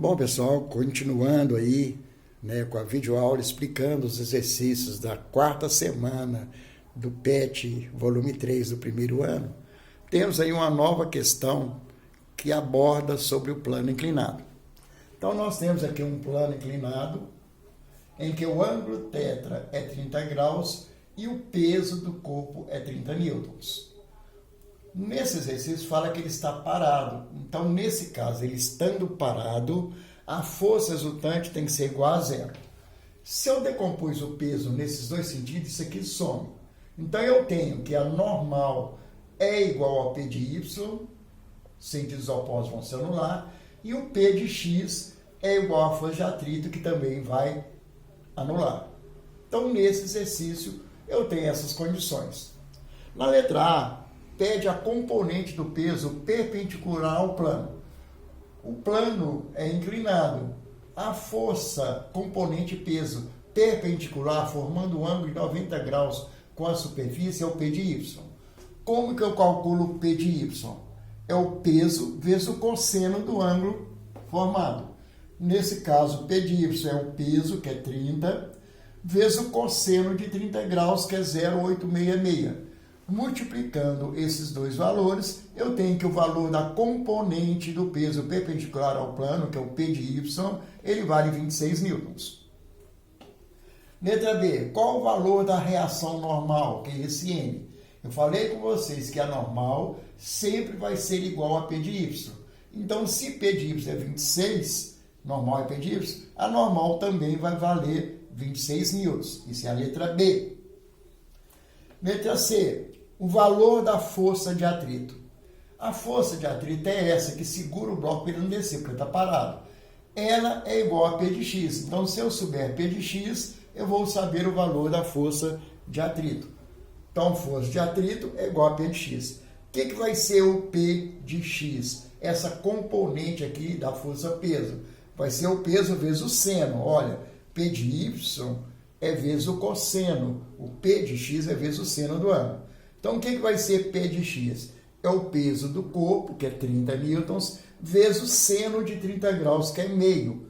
Bom, pessoal, continuando aí, né, com a videoaula explicando os exercícios da quarta semana do PET volume 3 do primeiro ano, temos aí uma nova questão que aborda sobre o plano inclinado. Então, nós temos aqui um plano inclinado em que o ângulo tetra é 30 graus e o peso do corpo é 30 newtons. Nesse exercício fala que ele está parado. Então, nesse caso, ele estando parado, a força resultante tem que ser igual a zero. Se eu decompus o peso nesses dois sentidos, isso aqui some. Então, eu tenho que a normal é igual ao P de Y, sentidos opostos vão se anular, e o P de X é igual à força de atrito, que também vai anular. Então, nesse exercício, eu tenho essas condições. Na letra A, pede a componente do peso perpendicular ao plano. O plano é inclinado. A força componente peso perpendicular, formando um ângulo de 90 graus com a superfície, é o P de Y. Como que eu calculo o P de Y? É o peso vezes o cosseno do ângulo formado. Nesse caso, P de Y é o peso, que é 30, vezes o cosseno de 30 graus, que é 0,866. Multiplicando esses dois valores, eu tenho que o valor da componente do peso perpendicular ao plano, que é o P de Y, ele vale 26 newtons. Letra B, qual o valor da reação normal, que é esse N? Eu falei com vocês que a normal sempre vai ser igual a P de Y. Então, se P de Y é 26, normal é P de Y, a normal também vai valer 26 newtons. Isso é a letra B. Letra C, o valor da força de atrito. A força de atrito é essa que segura o bloco para ele não descer, porque está parado. Ela é igual a P de X. Então, se eu souber P de X, eu vou saber o valor da força de atrito. Então, força de atrito é igual a P de X. O que vai ser o P de X? Essa componente aqui da força-peso. Vai ser o peso vezes o seno. Olha, P de Y é vezes o cosseno. O P de X é vezes o seno do ângulo. Então, o que vai ser P de X? É o peso do corpo, que é 30 newtons, vezes o seno de 30 graus, que é meio.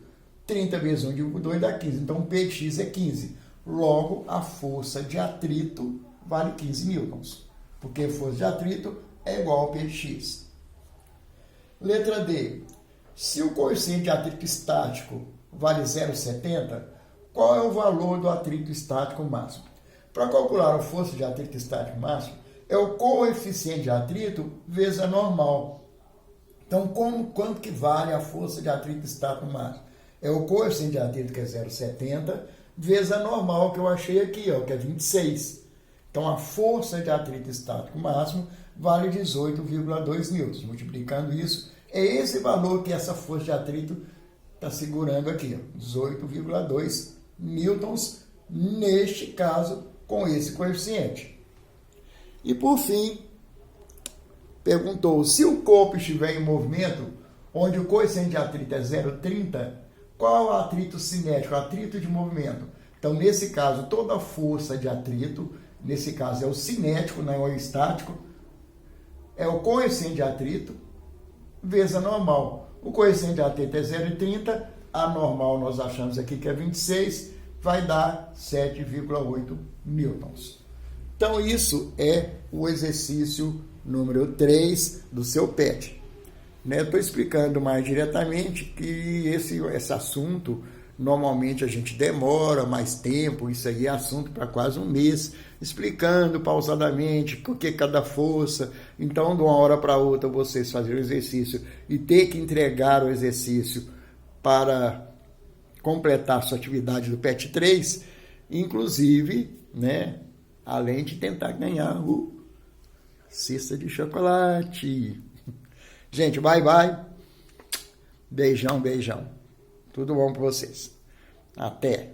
30 vezes 1 dividido por 2 dá 15. Então, P de X é 15. Logo, a força de atrito vale 15 newtons. Porque força de atrito é igual ao P de X. Letra D. Se o coeficiente de atrito estático vale 0,70, qual é o valor do atrito estático máximo? Para calcular a força de atrito estático máximo, é o coeficiente de atrito vezes a normal. Então, quanto que vale a força de atrito estático máximo? É o coeficiente de atrito, que é 0,70, vezes a normal, que eu achei aqui, ó, que é 26. Então, a força de atrito estático máximo vale 18,2 newtons. Multiplicando isso, é esse valor que essa força de atrito está segurando aqui, 18,2 newtons, neste caso, com esse coeficiente. E, por fim, perguntou, se o corpo estiver em movimento, onde o coeficiente de atrito é 0,30, qual é o atrito cinético, o atrito de movimento? Então, nesse caso, toda a força de atrito, nesse caso é o cinético, não é o estático, é o coeficiente de atrito vezes a normal. O coeficiente de atrito é 0,30, a normal nós achamos aqui que é 26, vai dar 7,8 newtons. Então, isso é o exercício número 3 do seu PET. Estou explicando mais diretamente que esse assunto, normalmente a gente demora mais tempo, isso aí é assunto para quase um mês, explicando pausadamente por que cada força. Então, de uma hora para outra, vocês fazerem o exercício e ter que entregar o exercício para completar sua atividade do PET 3, inclusive, além de tentar ganhar o cesta de chocolate. Gente, bye, bye. Beijão, beijão. Tudo bom para vocês. Até.